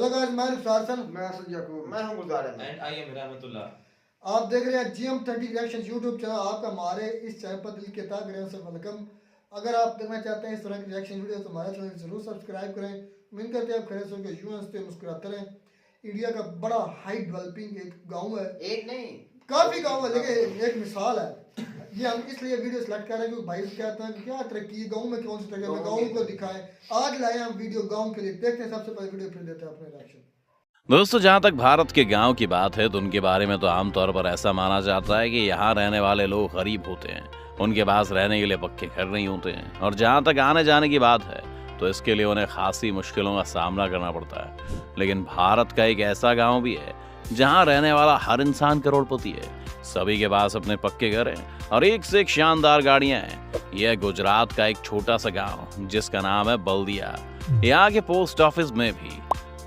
मुलाकात मैं सारसन मैं असद याकूब। मैं हूं गुलजार अहमद। एंड आई एम रहमतुल्लाह। आप देख रहे हैं GM30 रिएक्शन यूट्यूब चैनल। आपका हमारे इस चैनल पर दिल के तहे दिल से वेलकम। अगर आप देखना चाहते हैं इस तरह की रिएक्शन वीडियो तो हमारे चैनल जरूर सब्सक्राइब करें। उम्मीद करते हैं आप खड़े होकर यूं हंसते मुस्कुराते रहें। इंडिया का बड़ा हाई डेवलपिंग एक गाँव है, एक नहीं काफी गाँव है, लेकिन एक मिसाल है। ये हम इसलिए वीडियो सेलेक्ट कर रहे हैं क्योंकि भाई कहते हैं कि क्या तरक्की गाँव में, कौन सी तरक्की है, गाँव को दिखाएं। आज लाए हम वीडियो गाँव के लिए, देखते हैं सबसे पहले वीडियो, फिर देते हैं अपने रिएक्शन। दोस्तों, जहाँ तक भारत के गांव की बात है तो उनके बारे में तो आमतौर पर ऐसा माना जाता है कि यहाँ रहने वाले लोग गरीब होते हैं, उनके पास रहने के लिए पक्के घर नहीं होते हैं, और जहाँ तक आने जाने की बात है तो इसके लिए उन्हें खासी मुश्किलों का सामना करना पड़ता है। लेकिन भारत का एक ऐसा गांव भी है जहाँ रहने वाला हर इंसान करोड़पति है, सभी के पास अपने पक्के घर हैं और एक से एक शानदार गाड़ियां हैं। यह गुजरात का एक छोटा सा गाँव जिसका नाम है बल्दिया। यहाँ के पोस्ट ऑफिस में भी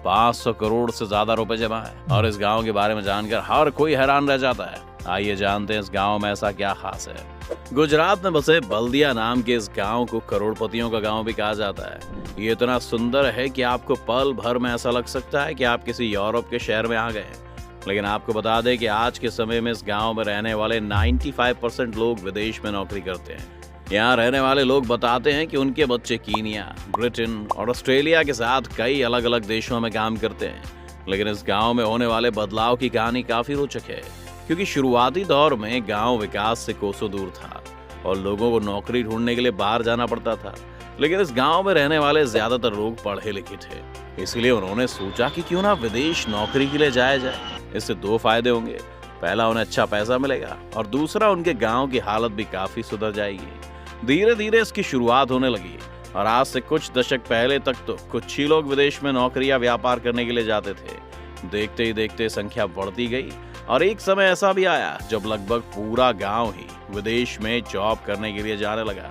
500 करोड़ से ज्यादा रुपए जमा है, और इस गांव के बारे में जानकर हर कोई हैरान रह जाता है। आइए जानते हैं इस गांव में ऐसा क्या खास है। गुजरात में बसे बल्दिया नाम के इस गांव को करोड़पतियों का गांव भी कहा जाता है। ये इतना सुंदर है कि आपको पल भर में ऐसा लग सकता है कि आप किसी यूरोप के शहर में आ गए हैं। लेकिन आपको बता दें कि आज के समय में इस गांव में रहने वाले 95% लोग विदेश में नौकरी करते हैं। यहाँ रहने वाले लोग बताते हैं कि उनके बच्चे कीनिया, ब्रिटेन और ऑस्ट्रेलिया के साथ कई अलग अलग देशों में काम करते हैं। लेकिन इस गांव में होने वाले बदलाव की कहानी काफी रोचक है, क्योंकि शुरुआती दौर में गांव विकास से कोसों दूर था और लोगों को नौकरी ढूंढने के लिए बाहर जाना पड़ता था। लेकिन इस गांव में रहने वाले ज्यादातर लोग पढ़े लिखे थे, इसलिए उन्होंने सोचा कि क्यों ना विदेश नौकरी के लिए जाया जाए। इससे दो फायदे होंगे, पहला उन्हें अच्छा पैसा मिलेगा और दूसरा उनके गाँव की हालत भी काफी सुधर जाएगी। धीरे धीरे इसकी शुरुआत होने लगी और आज से कुछ दशक पहले तक तो कुछ ही लोग विदेश में नौकरी या व्यापार करने के लिए जाते थे। देखते ही देखते संख्या बढ़ती गई और एक समय ऐसा भी आया जब लगभग पूरा गांव ही विदेश में जॉब करने के लिए जाने लगा।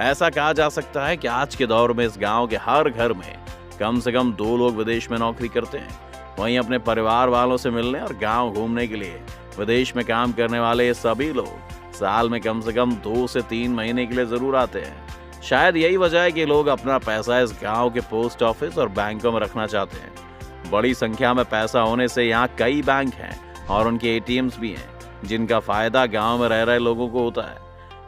ऐसा कहा जा सकता है कि आज के दौर में इस गांव के हर घर में कम से कम 2 लोग विदेश में नौकरी करते हैं। वहीं अपने परिवार वालों से मिलने और गाँव घूमने के लिए विदेश में काम करने वाले ये सभी लोग साल में कम से कम 2 से 3 महीने के लिए जरूर आते हैं। शायद यही वजह है कि लोग अपना पैसा इस गांव के पोस्ट ऑफिस और बैंकों में रखना चाहते हैं। बड़ी संख्या में पैसा होने से यहाँ कई बैंक हैं और उनके ATMs भी हैं, जिनका फायदा गांव में रह रहे लोगों को होता है।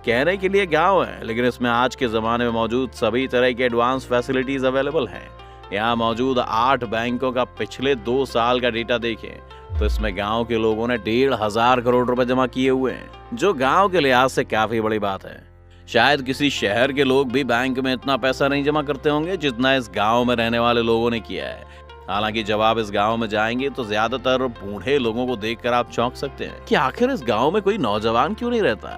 कहने के लिए गांव है, लेकिन इसमें आज के जमाने में मौजूद सभी तरह की एडवांस फैसिलिटीज अवेलेबल हैं। यहाँ मौजूद 8 बैंकों का पिछले 2 साल का डेटा देखें तो इसमें गांव के लोगों ने 1,500 करोड़ रुपए जमा किए हुए हैं, जो गांव के लिहाज से काफी बड़ी बात है। शायद किसी शहर के लोग भी बैंक में इतना पैसा नहीं जमा करते होंगे जितना इस गांव में रहने वाले लोगों ने किया है। हालांकि जब आप इस गांव में जाएंगे तो ज्यादातर बूढ़े लोगों को देखकर आप चौंक सकते हैं कि आखिर इस गांव में कोई नौजवान क्यों नहीं रहता।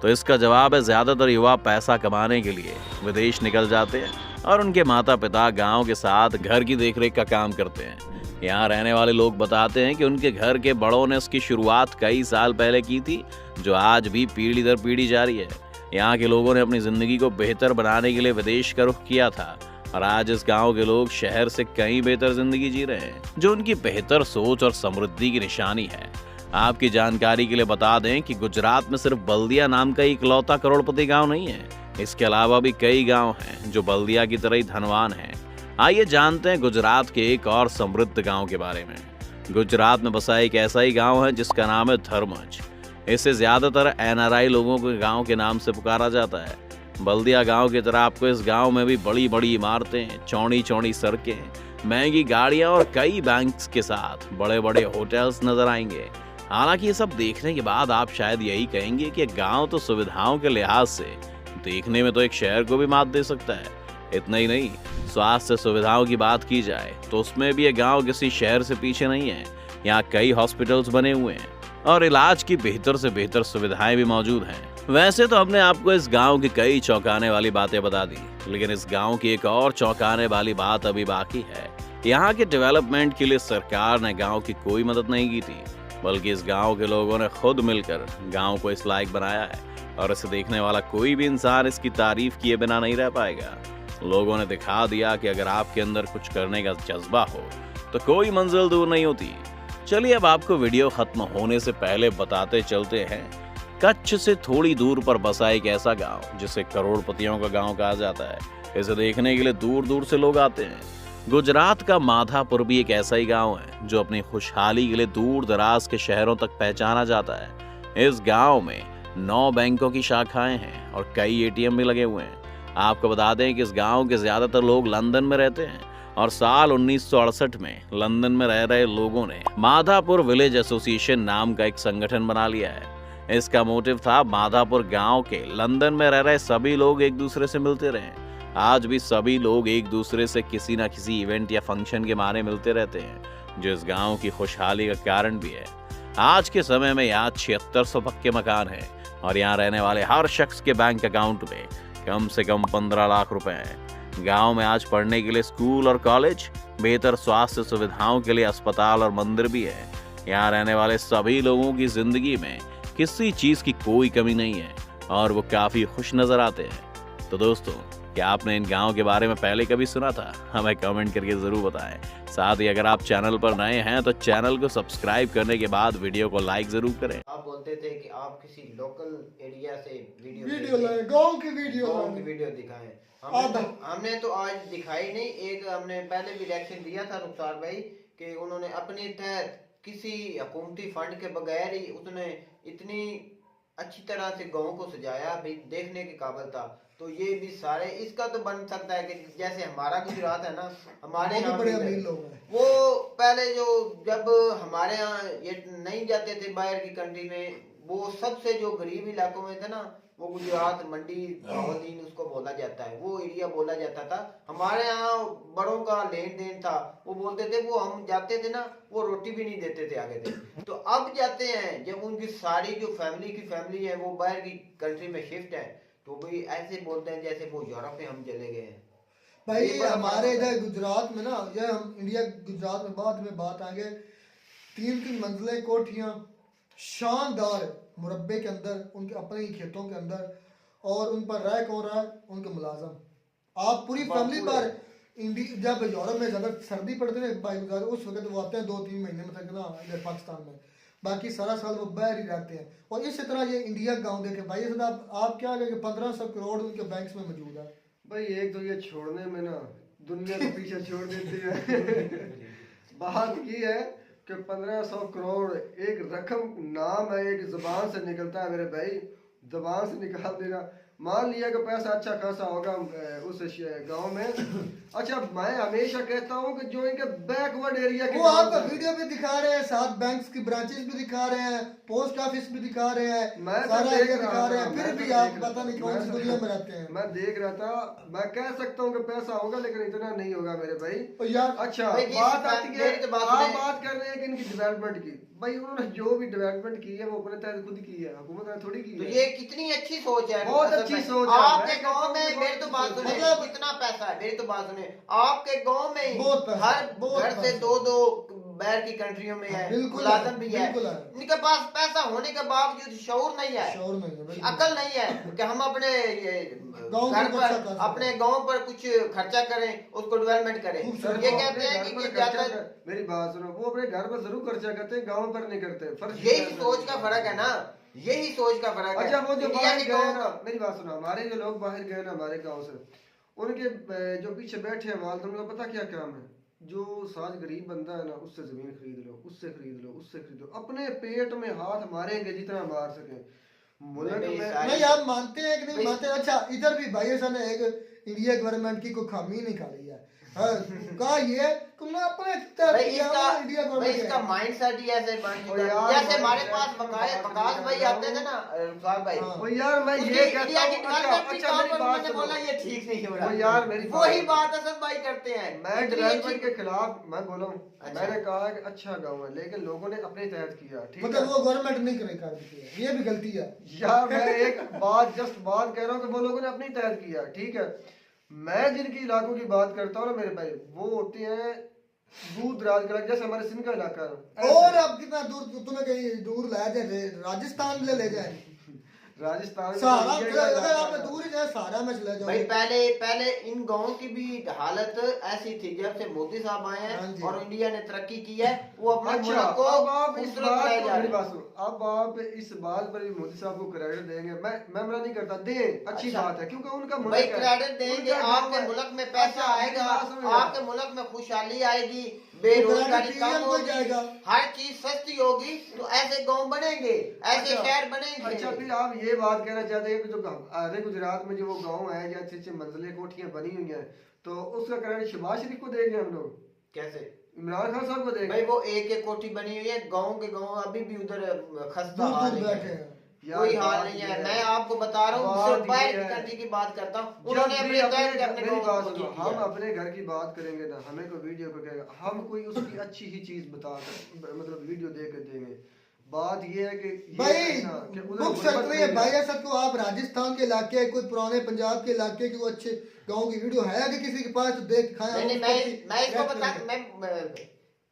तो इसका जवाब है, ज्यादातर युवा पैसा कमाने के लिए विदेश निकल जाते हैं और उनके माता पिता गाँव के साथ घर की देखरेख का काम करते हैं। यहाँ रहने वाले लोग बताते हैं कि उनके घर के बड़ों ने इसकी शुरुआत कई साल पहले की थी, जो आज भी पीढ़ी दर पीढ़ी जारी है। यहाँ के लोगों ने अपनी जिंदगी को बेहतर बनाने के लिए विदेश का रुख किया था और आज इस गांव के लोग शहर से कहीं बेहतर जिंदगी जी रहे हैं, जो उनकी बेहतर सोच और समृद्धि की निशानी है। आपकी जानकारी के लिए बता दें कि गुजरात में सिर्फ बल्दिया नाम का इकलौता करोड़पति गाँव नहीं है। इसके अलावा भी कई गाँव हैं जो बल्दिया की तरह ही धनवान हैं। आइए जानते हैं गुजरात के एक और समृद्ध गांव के बारे में। गुजरात में बसा एक ऐसा ही गांव है जिसका नाम है धर्मज। इसे ज्यादातर NRI लोगों के गांव के नाम से पुकारा जाता है। बल्दिया गांव की तरह आपको इस गांव में भी बड़ी बड़ी इमारतें, चौड़ी चौड़ी सड़कें, महंगी गाड़ियां और कई बैंक्स के साथ बड़े बड़े होटल्स नजर आएंगे। हालांकि ये सब देखने के बाद आप शायद यही कहेंगे कि गाँव तो सुविधाओं के लिहाज से देखने में तो एक शहर को भी मात दे सकता है। इतना ही नहीं, स्वास्थ्य सुविधाओं की बात की जाए तो उसमें भी ये गांव किसी शहर से पीछे नहीं है। यहाँ कई हॉस्पिटल्स बने हुए हैं और इलाज की बेहतर से बेहतर सुविधाएं भी मौजूद हैं। वैसे तो हमने आपको इस गांव की कई चौंकाने वाली बातें बता दी, लेकिन इस गांव की एक और चौंकाने वाली बात अभी बाकी है। यहाँ के डेवलपमेंट के लिए सरकार ने गाँव की कोई मदद नहीं की थी, बल्कि इस गाँव के लोगों ने खुद मिलकर गाँव को इस लायक बनाया है और इसे देखने वाला कोई भी इंसान इसकी तारीफ किए बिना नहीं रह पाएगा। लोगों ने दिखा दिया कि अगर आपके अंदर कुछ करने का जज्बा हो तो कोई मंजिल दूर नहीं होती। चलिए अब आपको वीडियो खत्म होने से पहले बताते चलते हैं, कच्छ से थोड़ी दूर पर बसा एक ऐसा गांव जिसे करोड़पतियों का गांव कहा जाता है। इसे देखने के लिए दूर दूर से लोग आते हैं। गुजरात का माधापुर भी एक ऐसा ही गांव है जो अपनी खुशहाली के लिए दूर दराज के शहरों तक पहचाना जाता है। इस गांव में 9 बैंकों की शाखाएं हैं और कई एटीएम भी लगे हुए हैं। आपको बता दें कि इस गांव के ज्यादातर लोग लंदन में रहते हैं और साल 1968 में लंदन में रह रहे लोगों ने माधापुर विलेज एसोसिएशन नाम का एक संगठन बना लिया है। इसका मोटिव था माधापुर गांव के लंदन में रह रहे सभी लोग एक दूसरे से मिलते रहें। आज भी सभी लोग एक दूसरे से किसी न किसी इवेंट या फंक्शन के माने मिलते रहते हैं, जो इस गांव की खुशहाली का कारण भी है। आज के समय में यहाँ 7600 पक्के मकान हैं और यहाँ रहने वाले हर शख्स के बैंक अकाउंट में कम से कम 15 लाख रुपए हैं। गांव में आज पढ़ने के लिए स्कूल और कॉलेज, बेहतर स्वास्थ्य सुविधाओं के लिए अस्पताल और मंदिर भी है। यहाँ रहने वाले सभी लोगों की जिंदगी में किसी चीज की कोई कमी नहीं है और वो काफी खुश नजर आते हैं। तो दोस्तों, क्या आपने इन गांव के बारे में पहले कभी सुना था? हमें कमेंट करके जरूर बताएं। साथ ही अगर आप चैनल पर नए हैं तो चैनल को सब्सक्राइब करने के बाद वीडियो को लाइक जरूर करें। आप बोलते थे कि आप किसी लोकल एरिया से वीडियो लाए, गांव की वीडियो दिखाएं। हमने तो आज दिखाई नहीं। एक हमने पहले भी रिएक्शन दिया था रुखसार भाई कि उन्होंने अपने तहत किसी हुकूमती फंड के बगैर ही उसने इतनी अच्छी तरह से गाँव को सजाया, भी देखने के काबिल था। तो ये भी सारे इसका तो बन सकता है कि जैसे हमारा गुजरात है ना, हमारे यहाँ बड़े अमीर लोग हैं। वो पहले जो जब हमारे यहाँ ये नहीं जाते थे बाहर की कंट्री में, वो सबसे जो गरीब इलाकों में थे ना, वो गुजरात मंडी भावदीन उसको बोला जाता है, वो एरिया बोला जाता था। हमारे यहाँ बड़ों का लेन देन था। वो बोलते थे वो हम जाते थे ना, वो रोटी भी नहीं देते थे आगे थे। तो अब जाते हैं जब उनकी सारी जो फैमिली है वो बाहर की कंट्री में शिफ्ट है, तो भी ऐसे बोलते हैं जैसे वो यूरोप में हम चले गए हैं। भाई हमारे इधर गुजरात में ना, ये हम इंडिया गुजरात में बाद में बात आगे, 3-3 मंजिलें कोठियां शानदार मुरब्बे के अंदर, उनके अपने ही खेतों के अंदर, और उन पर रह कौन रहा है? उनके मुलाजम। आप पूरी फैमिली पर जब यूरोप में ज्यादा सर्दी पड़ती है भाई गुजरात, उस वक्त वो आते हैं 2-3 महीने में तक ना इधर पाकिस्तान में, बाकी सारा साल वो बाहर ही रहते हैं। और इसी तरह ये इंडिया गांव देखे भाई, आप क्या कहेंगे? 1500 करोड़ उनके बैंक में मौजूद है भाई। एक तो ये छोड़ने में ना दुनिया को पीछे छोड़ देती है। बात ये है कि 1500 करोड़ एक रकम नाम है, एक जुबान से निकलता है मेरे भाई, जुबान से निकाल देना। मान लिया कि पैसा अच्छा खासा होगा उस गांव में। अच्छा, मैं हमेशा कहता हूं कि जो इनके बैकवर्ड एरिया के, वो आपका वीडियो भी दिखा रहे हैं, साथ बैंक्स की ब्रांचेस भी दिखा रहे हैं, पोस्ट ऑफिस भी दिखा रहे हैं, सारा एरिया दिखा रहे हैं, फिर भी आप पता नहीं कौन सी दुनिया में रहते हैं। मैं देख रहा था, मैं कह सकता हूँ कि पैसा होगा लेकिन इतना नहीं होगा मेरे भाई। यार अच्छा, बात आती है, आप बात कर रहे हैं कि इनकी डेवलपमेंट की। भाई उन्होंने जो भी डेवलपमेंट की है वो अपने तहत खुद की है, हुकूमत ने थोड़ी की है। तो ये कितनी अच्छी सोच है, बहुत अच्छी सोच है। आपके गांव में, मेरी तो बात सुने, कितना पैसा है, मेरी तो बात सुने, आपके गांव में हर घर से 2-2 बाहर की कंट्रियों में है, मुलाजम भी है। इनके पास पैसा होने के बावजूद शऊर नहीं है, अकल नहीं है कि हम अपने घर पर, अपने गांव पर कुछ खर्चा करें, उसको डेवलपमेंट करें। ये कहते हैं कि मेरी बात सुनो, वो अपने घर पर जरूर खर्चा करते हैं, गांव पर नहीं करते। यही सोच का फर्क है ना, यही सोच का फर्क है। अच्छा, वो जो बाहर गए ना, मेरी बात सुनो, हमारे जो लोग बाहर गए ना हमारे गाँव से, उनके जो पीछे बैठे हैं वाल, उनको पता क्या काम है? जो साज गरीब बंदा है ना, उससे जमीन खरीद लो, उससे खरीद लो, उससे खरीद लो, अपने पेट में हाथ मारेंगे जितना मार सके। मुल्क में नहीं, आप मानते हैं कि नहीं मानते? अच्छा, इधर भी भाई ऐसा ने एक इंडिया गवर्नमेंट की कोई खामी निकाली है, कहा ये तुमने अपने इसका माइंडसेट ही ऐसे बन चुका है। जैसे हमारे पास वकास भाई आते थे ना, रुखसार भाई, वो यार मैं ये कहता हूं, अच्छा मेरी बात बोला ये ठीक नहीं हो रहा, वो यार मेरी वही बात असद भाई करते हैं। मैं डेवलपमेंट के खिलाफ मैं बोला हूं। मैंने कहा कि अच्छा गाँव है लेकिन लोगों ने अपने तहत किया, ठीक है, मतलब वो गवर्नमेंट नहीं करती है, ये भी गलती है यार। मैं एक बात कह रहा हूँ कि वो लोगों ने अपने तहत किया, ठीक है। मैं जिनकी इलाकों की बात करता हूँ ना मेरे भाई, वो होते हैं दूर दराज का, जैसे हमारे सिंध का इलाका है। और अब कितना दूर तुम्हें कहीं दूर लाया जाए, राजस्थान ले जाए, राजस्थान अगर आपने दूर ही जाए सहारा में चले भाई जाओ। पहले इन गाँव की भी हालत ऐसी थी जब से मोदी साहब आए हाँ हैं जी। और इंडिया ने तरक्की की है, वो अपने अच्छा, मुल्क को अब आप इस खूबसूरत बात बनाए को जा मेरी रहे हैं। बात सुनो, अब आप इस बात पर भी मोदी साहब को क्रेडिट देंगे, मैं मना नहीं करता, दें, अच्छी अच्छा। बात है क्योंकि उनका मुल्क भाई है, क्रेडिट देंगे, उनका गाँव आपके है। मुल्क में पैसा अच्छा, मेरी आएगा, बात सुनो आपके यार। मुल्क में खुशहाली आएगी, बेरोजगारी क्रेडिट कम PM को होगी, जाएगा। हर चीज सस्ती होगी, तो ऐसे गांव बनेंगे, ऐसे अच्छा, शहर बनेंगे। अच्छा, फिर आप ये बात कहना चाहते हैं कि जो अरे गुजरात में जो वो गांव है या अच्छी अच्छी मंजिलें कोठियां बनी हुई हैं, तो उसका क्रेडिट शहबाज शरीफ को देंगे हम लोग, कैसे इमरान खान साहब को देंगे? भाई, वो एक एक कोठी बनी हुई है, गांव के गांव अभी भी उधर खस्ता दूर हाल दूर है, बैठे हैं। यार, कोई हाल बात नहीं ये है। मैं आपको बता रहा हूँ, बात सिर्फ बाहर ये की है। कंट्री की बात करता हूँ, जब उन्होंने भी अपने तहत अपने मेरी गांव बात को सुनो, ठीक हम किया। अपने घर की बात करेंगे ना, हमें कोई वीडियो को कहेगा, हम कोई उसकी अच्छी ही चीज बता कर मतलब वीडियो दे कर देंगे। बात ये है कि ये भाई है ना कि उधर बुक गुर्बत सर्च में नहीं भाई है। ऐसा क्यों, आप राजस्थान के इलाके, कोई पुराने पंजाब के इलाके की कोई अच्छे गांव की वीडियो है कि किसी के पास, तो देख खाया नहीं नहीं, मैं इसको बता, मैं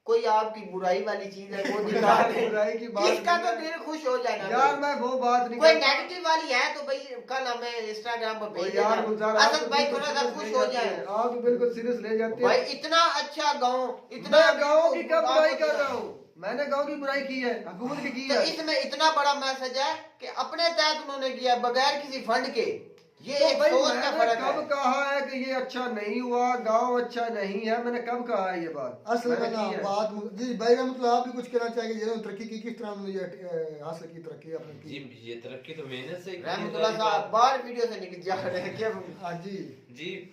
कोई आपकी बुराई वाली चीज है वो दिखा दे, बुराई की बात इसका नहीं तो है। दिल खुश हो जाएगा। यार मैं वो बात नहीं कोई करता। नेगेटिव वाली है तो भाई कल हमें इंस्टाग्राम पर भेज और यार देना, गुलजार, आप असद तो भाई बिल्कुल थोड़ा सा serious खुश ले हो जाते जाए। हैं, आप तो बिल्कुल सीरियस ले जाते भाई हैं। इतना अच्छा गाँव, इतना मैं गाँव की कब बुराई कर रहा हूँ? मैंने गाँव की बुराई की है, हुकूमत की तो है। इसमें इतना बड़ा मैसेज है कि अपने तहत उन्होंने किया बगैर किसी फंड के। ये तो एक भाई सोच का मैंने फर्क कब है। कहा है कि ये अच्छा नहीं हुआ, गांव अच्छा नहीं है? मैंने कब कहा है ये बात? असल में मैंने ना की है। बात जी भाई, मतलब आप भी कुछ कहना चाहेंगे, जिन्होंने तरक्की की, किस तरह उन्होंने ये हासिल की तरक्की आपने जी की? ये तरक्की तो मेहनत से की है, रहमतुल्लाह जाहिर साहब बात। बाहर वीडियो से निकल जा रहे हैं क्या? हाँ जी। जी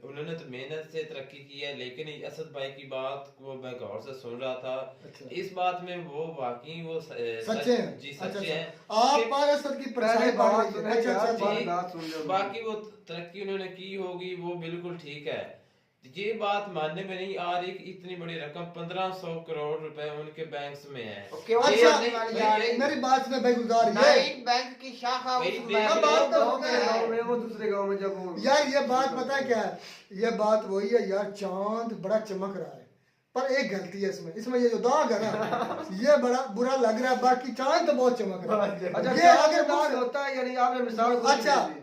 उन्होंने तो मेहनत से तरक्की की है, लेकिन असद भाई की बात को मैं गौर से सुन रहा था, अच्छा। इस बात में वो वाकई वो सच्चे हैं? जी अच्छा, सच्चे अच्छा। हैं आप कि- पार असद की पहले परेशानी बात बात सुने, अच्छा यार, अच्छा बात- बात सुन लो। बाकी वो तरक्की उन्होंने की होगी वो बिल्कुल ठीक है, ये बात मानने में नहीं आ रही कि इतनी बड़ी रकम 1500 करोड़ रुपए उनके बैंक में है। क्यों अच्छा, नहीं होने वाली जा रही? मेरी बात सुने भाई गुलजार, ये नाइन बैंक की शाखा भाई, उस देख बैंक लो, बात तो गाँव में सुने, है। गाँव में वो दूसरे गाँव में जब वो यार ये बात पता है क्या है, ये बात वही है यार, चांद बड़ा चमक रहा है, पर एक गलती है इसमें, इसमें ये जो दाग है ना ये बड़ा बुरा लग रहा है, बाकी चांद तो बहुत चमक रहा है। अच्छा, ये क्या अगर अगर बात बुक- होता है, यानी आपने मिसाल खुद ही अच्छा, दे दी।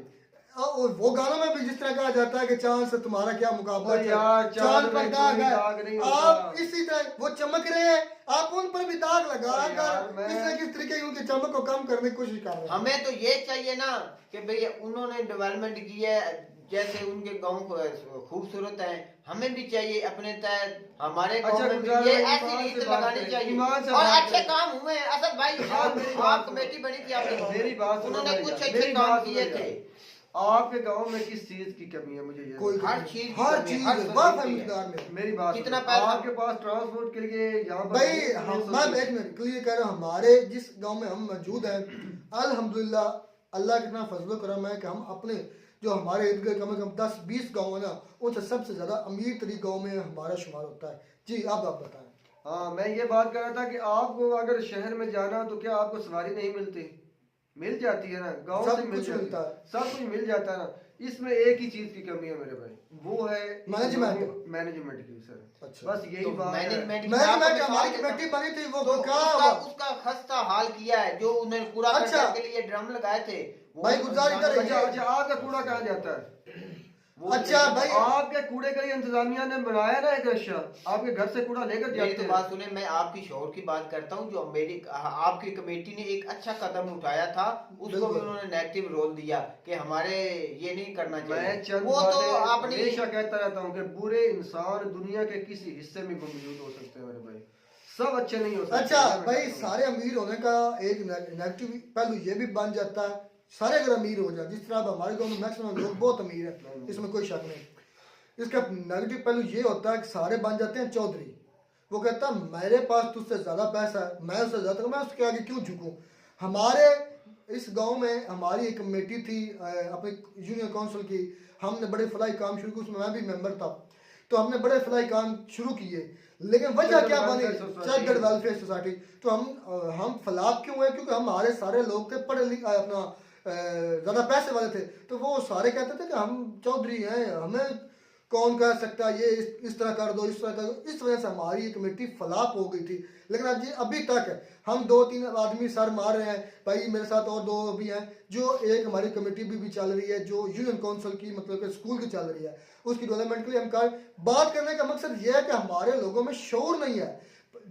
वो गानों में भी जिस तरह कहा जाता है कि चांद से तुम्हारा क्या मुकाबला, ओ यार, चांद पर में दाग कोई है, दाग नहीं होता। आप इसी तरह वो चमक रहे हैं, आप उन पर भी दाग लगा ओ यार, कर मैं- किसी न किसी तरीके उनकी चमक को कम करने की कोशिश कर रहे हैं। हमें तो ये चाहिए ना कि भाई उन्होंने डेवलपमेंट की है, जैसे उनके गांव खूबसूरत है, हमें भी चाहिए अपने तहत हमारे गांव अच्छा, में भी गुलजार ये भाई, ऐसी ईमान रीत से बात लगानी करें, चाहिए ईमान से और बात अच्छे करें। काम हुए। असद भाई यार, मेरी बात आप सुनो। कमेटी बनी थी आपके गांव में। मेरी बात सुनो उन्होंने भाई कुछ यार, अच्छे मेरी काम बात किए सुनो थे। यार। आपके गांव में किस चीज की कमी है, मुझे ये कोई बताओ। हर चीज की हर कमी है, चीज हर है, बहुत फैसिलिटी है। मिकदार में। मेरी बात कितना सुनो, पैसा- आपके पास ट्रांसपोर्ट के लिए यहाँ पर भाई नहीं हम सोचिए। मैं एक मिनट क्लियर कर रहा हूँ, हमारे जिस गांव में हम मौजूद हैं अल्हम्दुलिल्लाह, अल्लाह का इतना फजल करम है कि हम अपने जो हमारे इर्द गिर्द कम से कम 10-20 गाँव है ना, उनसे सबसे ज्यादा अमीर तरीन गाँव में हमारा शुमार होता है। जी अब आप बताएं। हाँ, मैं ये बात कर रहा था कि आपको अगर शहर में जाना हो तो क्या आपको सवारी नहीं मिलती? मिल जाती है ना, गांव सब से मिल कुछ जाती मिलता है। सब कुछ मिल जाता है ना। इसमें एक ही चीज की कमी है मेरे भाई, वो है मैनेजमेंट। मैनेजमेंट की सर। अच्छा। बस यही तो बात है। मैनेजमेंट मैनेजमेंट हमारी कमेटी बनी थी, वो तो क्या उसका हुआ? उसका खस्ता हाल किया है, जो उन्होंने कूड़ा अच्छा। करने के लिए ड्रम लगाए थे वो भाई गुलजार इधर अच्छा अच्छा, आपका कूड़ा कहाँ जाता है? अच्छा भाई, आपके कूड़े के लिए इंतजामिया ने बनाया ना एक रक्षा, आपके घर से कूड़ा लेकर मेरी जाते तो हैं। बात सुने, मैं आपकी शोर की बात करता हूँ। जो मेरी आपकी कमेटी ने एक अच्छा कदम उठाया था, उसको भी बिल्कुल। उन्होंने नेगेटिव रोल दिया कि हमारे ये नहीं करना मैं चाहिए। चंद वो तो बातें अपनी हमेशा कहता रहता हूँ कि बुरे इंसान दुनिया के किसी हिस्से में मौजूद हो सकते हैं मेरे भाई, सब अच्छे नहीं हो सकते। अच्छा मैं भाई, कहता हूँ। सारे अमीर होने का एक नेगेटिव पहलू ये भी बन जाता है, सारे अगर अमीर हो जाए, जिस तरह अब हमारे गांव में मैक्सिमम लोग बहुत अमीर हैं, इसमें कोई शक नहीं। इसका नेगेटिव पहलू ये होता है कि सारे बन जाते हैं चौधरी। वो कहता है मेरे पास तुझसे ज्यादा पैसा है, मैं उससे ज्यादा, मैं उसके आगे क्यों झुकूं। हमारे इस गांव में हमारी एक कमेटी थी अपने यूनियन काउंसिल की, हमने बड़े फलाई काम शुरू किए, उसमें मैं भी मेंबर था, तो हमने बड़े फलाई काम शुरू किए, लेकिन वजह क्या बनी, चद्दड़ वेलफेयर सोसाइटी। तो हम फलाप क्यों हुए, क्योंकि हमारे सारे लोग थे पढ़े लिखे, अपना ज्यादा पैसे वाले थे, तो वो सारे कहते थे कि हम चौधरी हैं, हमें कौन कह सकता है ये इस तरह कर दो, इस तरह कर दो। इस वजह से हमारी ये कमेटी फ्लॉप हो गई थी। लेकिन अभी तक हम 2-3 आदमी सर मार रहे हैं, भाई मेरे साथ और 2 भी हैं, जो एक हमारी कमेटी भी चल रही है जो यूनियन काउंसिल की मतलब कि स्कूल की चल रही है, उसकी डेवलपमेंट के लिए हम बात करने का मकसद ये है कि हमारे लोगों में शौर नहीं है।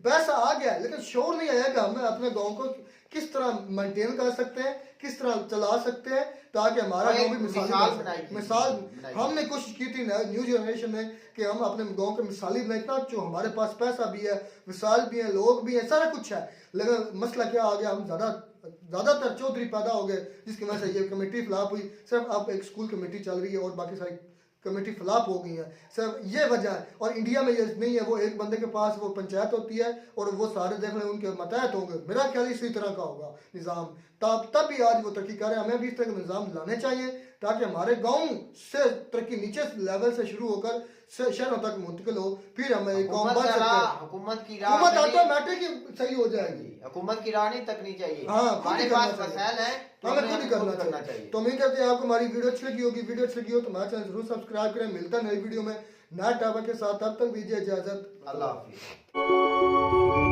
पैसा आ गया है लेकिन शौर नहीं आया कि हमें अपने गाँव को किस तरह मेंटेन कर सकते हैं, किस तरह चला सकते हैं ताकि हमारा गाँव भी मिसाल हमने कोशिश की थी न्यू जनरेशन ने कि हम अपने गाँव के मिसाली बनाए, इतना जो हमारे पास पैसा भी है, मिसाल भी है, लोग भी हैं, सारा कुछ है। लेकिन मसला क्या आ गया, हम ज़्यादातर चौधरी पैदा हो गए जिसकी वजह से ये कमेटी फ्लॉप हुई। सिर्फ अब एक स्कूल कमेटी चल रही है और बाकी सारी कमेटी फ्लॉप हो गई है, सिर्फ ये वजह है। और इंडिया में ये नहीं है, वो एक बंदे के पास वो पंचायत होती है और वो सारे देख लें उनके मतहत होंगे। मेरा ख्याल इसी तरह का होगा निज़ाम, तब भी आज वो तरक्की कर रहे हैं। हमें भी इस तरह का निज़ाम लाने चाहिए ताकि हमारे गाँव से तरक्की नीचे लेवल से शुरू होकर शहरों तक मुंतकिल हो, फिर हमें कौम बन सकते हैं। हुकूमत की हुकूमत ऑटोमेटिक सही हो जाएगी, हुकूमत की राह नहीं तकनी चाहिए। हाँ, हमारे पास मसाइल है, हमें खुद ही करना चाहिए। तो उम्मीद करते हैं आपको हमारी वीडियो अच्छी लगी होगी। वीडियो अच्छी लगी हो तो हमारा चैनल जरूर सब्सक्राइब करें। मिलता है नई वीडियो में नया टॉपिक के साथ, तब तक दीजिए इजाजत। अल्लाह हाफिज़।